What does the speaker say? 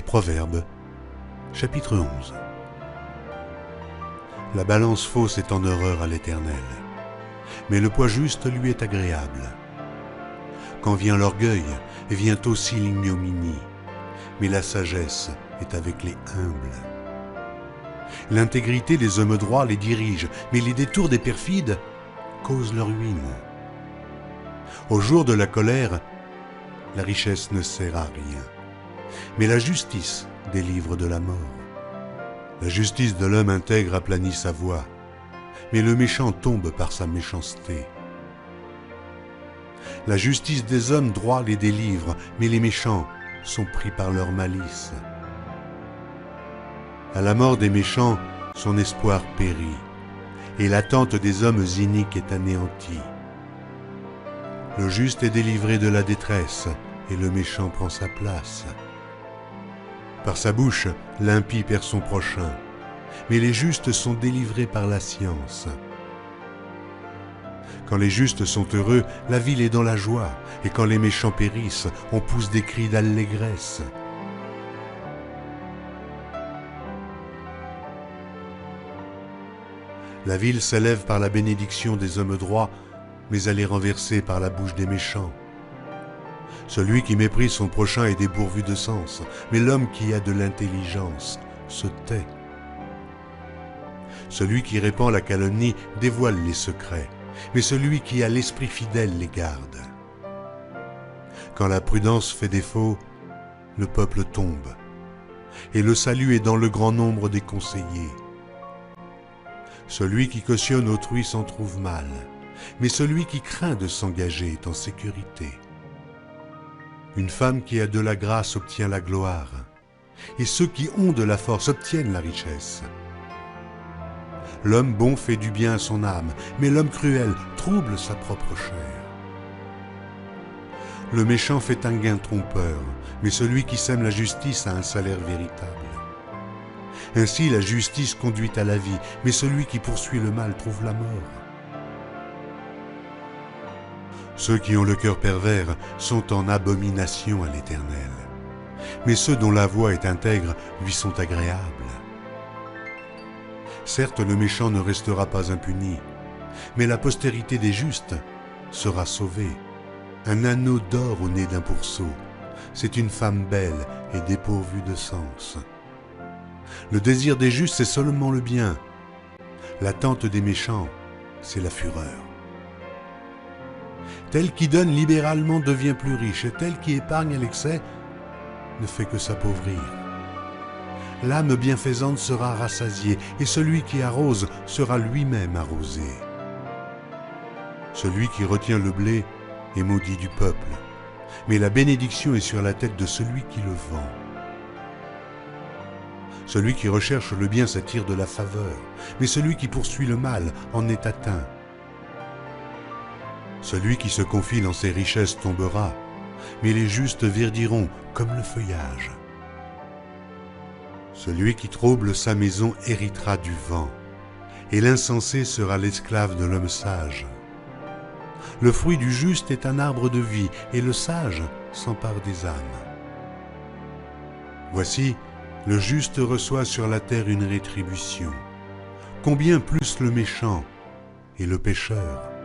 Proverbes, chapitre 11. La balance fausse est en horreur à l'Éternel, mais le poids juste lui est agréable. Quand vient l'orgueil, vient aussi l'ignominie, mais la sagesse est avec les humbles. L'intégrité des hommes droits les dirige, mais les détours des perfides causent leur ruine. Au jour de la colère, la richesse ne sert à rien, mais la justice délivre de la mort. La justice de l'homme intègre aplanit sa voie, mais le méchant tombe par sa méchanceté. La justice des hommes droits les délivre, mais les méchants sont pris par leur malice. À la mort des méchants, son espoir périt, et l'attente des hommes iniques est anéantie. Le juste est délivré de la détresse, et le méchant prend sa place. Par sa bouche, l'impie perd son prochain, mais les justes sont délivrés par la science. Quand les justes sont heureux, la ville est dans la joie, et quand les méchants périssent, on pousse des cris d'allégresse. La ville s'élève par la bénédiction des hommes droits, mais elle est renversée par la bouche des méchants. Celui qui méprise son prochain est dépourvu de sens, mais l'homme qui a de l'intelligence se tait. Celui qui répand la calomnie dévoile les secrets, mais celui qui a l'esprit fidèle les garde. Quand la prudence fait défaut, le peuple tombe, et le salut est dans le grand nombre des conseillers. Celui qui cautionne autrui s'en trouve mal, mais celui qui craint de s'engager est en sécurité. Une femme qui a de la grâce obtient la gloire, et ceux qui ont de la force obtiennent la richesse. L'homme bon fait du bien à son âme, mais l'homme cruel trouble sa propre chair. Le méchant fait un gain trompeur, mais celui qui sème la justice a un salaire véritable. Ainsi la justice conduit à la vie, mais celui qui poursuit le mal trouve la mort. Ceux qui ont le cœur pervers sont en abomination à l'Éternel, mais ceux dont la voie est intègre lui sont agréables. Certes, le méchant ne restera pas impuni, mais la postérité des justes sera sauvée. Un anneau d'or au nez d'un pourceau, c'est une femme belle et dépourvue de sens. Le désir des justes, c'est seulement le bien. L'attente des méchants, c'est la fureur. Tel qui donne libéralement devient plus riche, et tel qui épargne à l'excès ne fait que s'appauvrir. L'âme bienfaisante sera rassasiée, et celui qui arrose sera lui-même arrosé. Celui qui retient le blé est maudit du peuple, mais la bénédiction est sur la tête de celui qui le vend. Celui qui recherche le bien s'attire de la faveur, mais celui qui poursuit le mal en est atteint. Celui qui se confie dans ses richesses tombera, mais les justes verdiront comme le feuillage. Celui qui trouble sa maison héritera du vent, et l'insensé sera l'esclave de l'homme sage. Le fruit du juste est un arbre de vie, et le sage s'empare des âmes. Voici, le juste reçoit sur la terre une rétribution. Combien plus le méchant et le pécheur?